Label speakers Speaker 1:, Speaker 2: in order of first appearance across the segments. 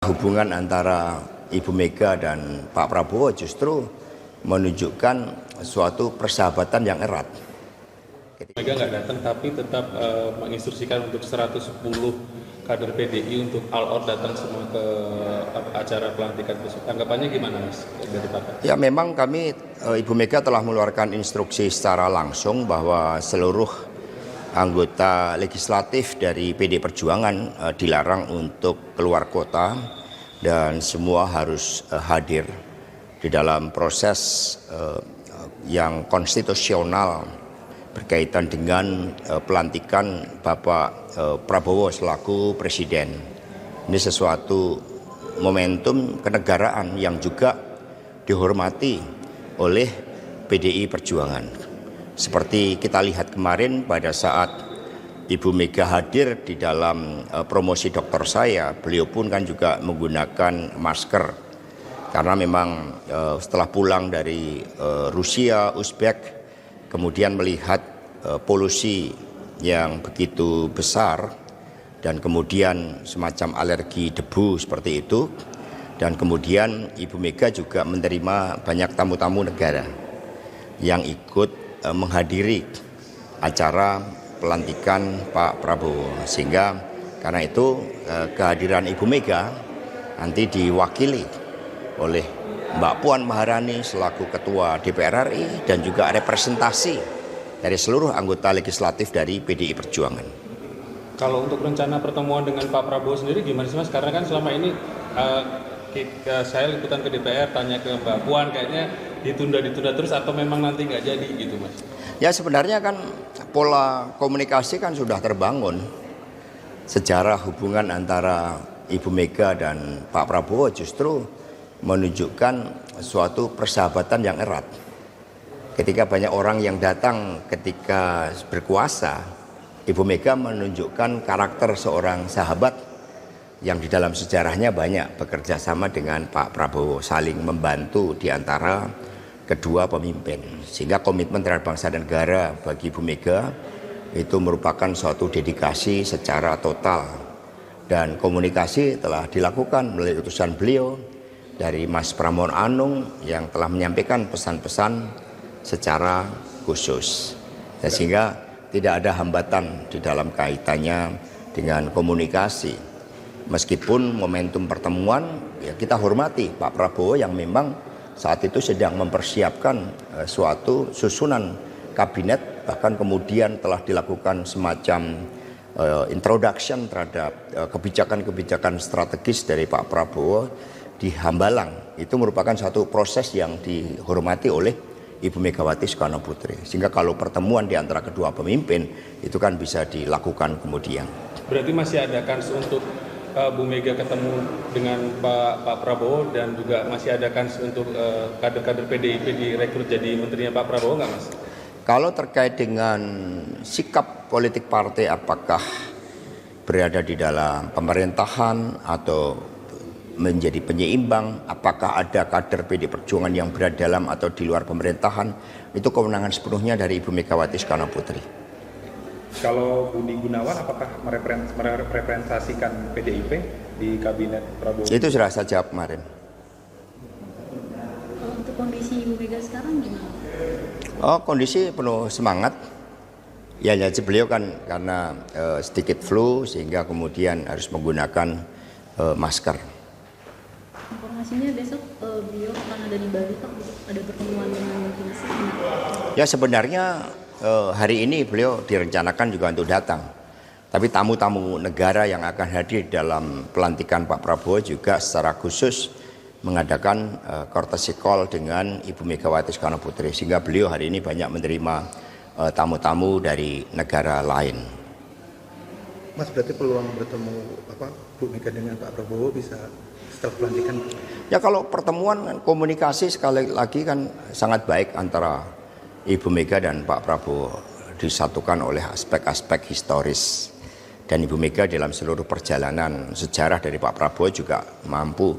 Speaker 1: Hubungan antara Ibu Mega dan Pak Prabowo justru menunjukkan suatu persahabatan yang erat.
Speaker 2: Mega nggak datang tapi tetap menginstruksikan untuk 110 kader PDI untuk all out datang semua ke acara pelantikan tersebut. Tanggapannya gimana, Mas, dari Pak?
Speaker 1: Ya, memang kami, Ibu Mega telah mengeluarkan instruksi secara langsung bahwa seluruh anggota legislatif dari PD Perjuangan dilarang untuk keluar kota dan semua harus hadir di dalam proses yang konstitusional berkaitan dengan pelantikan Bapak Prabowo selaku Presiden. Ini sesuatu momentum kenegaraan yang juga dihormati oleh PDI Perjuangan. Seperti kita lihat kemarin pada saat Ibu Mega hadir di dalam promosi dokter saya, beliau pun kan juga menggunakan masker. Karena memang setelah pulang dari Rusia, Uzbek, kemudian melihat polusi yang begitu besar dan kemudian semacam alergi debu seperti itu, dan kemudian Ibu Mega juga menerima banyak tamu-tamu negara yang ikut menghadiri acara pelantikan Pak Prabowo, sehingga karena itu kehadiran Ibu Mega nanti diwakili oleh Mbak Puan Maharani selaku Ketua DPR RI dan juga representasi dari seluruh anggota legislatif dari PDI Perjuangan.
Speaker 2: Kalau untuk rencana pertemuan dengan Pak Prabowo sendiri gimana sih, Mas? Karena kan selama ini saya liputan ke DPR tanya ke Mbak Puan, kayaknya ditunda terus atau memang nanti nggak jadi gitu, Mas?
Speaker 1: Ya, sebenarnya kan pola komunikasi kan sudah terbangun. Sejarah hubungan antara Ibu Mega dan Pak Prabowo justru menunjukkan suatu persahabatan yang erat. Ketika banyak orang yang datang ketika berkuasa, Ibu Mega menunjukkan karakter seorang sahabat yang di dalam sejarahnya banyak bekerja sama dengan Pak Prabowo, saling membantu di antara kedua pemimpin. Sehingga komitmen terhadap bangsa dan negara bagi Ibu Mega itu merupakan suatu dedikasi secara total. Dan komunikasi telah dilakukan melalui utusan beliau dari Mas Pramono Anung yang telah menyampaikan pesan-pesan secara khusus. Sehingga tidak ada hambatan di dalam kaitannya dengan komunikasi. Meskipun momentum pertemuan, ya kita hormati Pak Prabowo yang memang saat itu sedang mempersiapkan suatu susunan kabinet, bahkan kemudian telah dilakukan semacam introduction terhadap kebijakan-kebijakan strategis dari Pak Prabowo di Hambalang. Itu merupakan satu proses yang dihormati oleh Ibu Megawati Soekarno Putri. Sehingga kalau pertemuan di antara kedua pemimpin itu kan bisa dilakukan kemudian.
Speaker 2: Berarti masih ada kans untuk Bu Mega ketemu dengan Pak Prabowo dan juga masih ada kans untuk kader-kader PDIP direkrut jadi menterinya Pak Prabowo nggak, Mas?
Speaker 1: Kalau terkait dengan sikap politik partai apakah berada di dalam pemerintahan atau menjadi penyeimbang, apakah ada kader PD Perjuangan yang berada dalam atau di luar pemerintahan, itu kewenangan sepenuhnya dari Ibu Megawati Soekarno Putri.
Speaker 3: Kalau Budi Gunawan apakah merepresentasikan PDIP di kabinet Prabowo?
Speaker 1: Itu sudah saya jawab kemarin.
Speaker 4: Untuk kondisi Ibu Mega sekarang gimana?
Speaker 1: Oh, kondisi penuh semangat. Ya, jadi beliau kan karena sedikit flu sehingga kemudian harus menggunakan masker.
Speaker 4: Informasinya besok beliau akan ada di Bali, Pak, ada pertemuan dengan Menteri Mesir.
Speaker 1: Ya, sebenarnya hari ini beliau direncanakan juga untuk datang. Tapi tamu-tamu negara yang akan hadir dalam pelantikan Pak Prabowo juga secara khusus mengadakan courtesy call dengan Ibu Megawati Soekarno Putri. Sehingga beliau hari ini banyak menerima tamu-tamu dari negara lain.
Speaker 5: Mas, berarti peluang bertemu Bu Mega dengan Pak Prabowo bisa setelah pelantikan?
Speaker 1: Ya, kalau pertemuan komunikasi sekali lagi kan sangat baik antara Ibu Mega dan Pak Prabowo, disatukan oleh aspek-aspek historis. Dan Ibu Mega dalam seluruh perjalanan sejarah dari Pak Prabowo juga mampu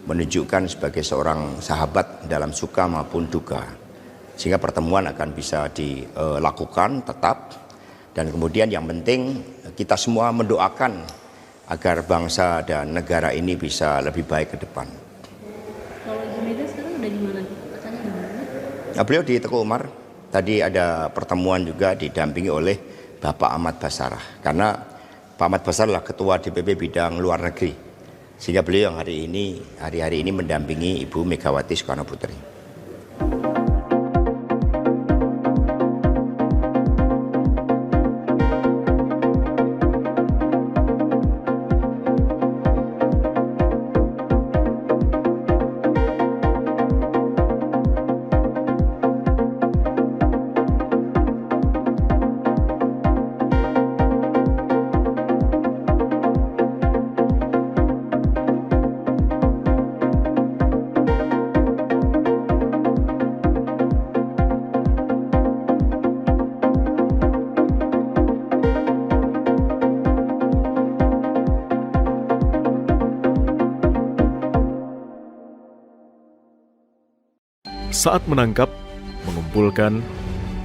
Speaker 1: menunjukkan sebagai seorang sahabat dalam suka maupun duka. Sehingga pertemuan akan bisa dilakukan tetap. Dan kemudian yang penting kita semua mendoakan agar bangsa dan negara ini bisa lebih baik ke depan.
Speaker 4: Kalau Ibu Mega sekarang udah di mana? Acaranya di mana?
Speaker 1: Beliau di Teguh Umar, tadi ada pertemuan juga didampingi oleh Bapak Ahmad Basarah. Karena Pak Ahmad Basarah adalah Ketua DPP bidang luar negeri. Sehingga beliau yang hari-hari ini mendampingi Ibu Megawati Soekarno Putri.
Speaker 6: Saat menangkap, mengumpulkan,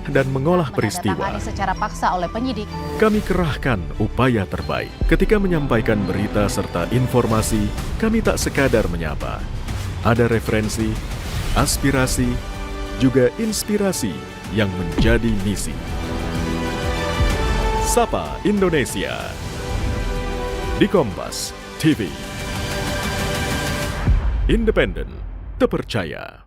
Speaker 6: dan mengolah peristiwa,
Speaker 7: Menandatangani secara paksa oleh penyidik.
Speaker 6: kami kerahkan upaya terbaik. Ketika menyampaikan berita serta informasi, kami tak sekadar menyapa. Ada referensi, aspirasi, juga inspirasi yang menjadi misi. Sapa Indonesia di Kompas TV. Independen, terpercaya.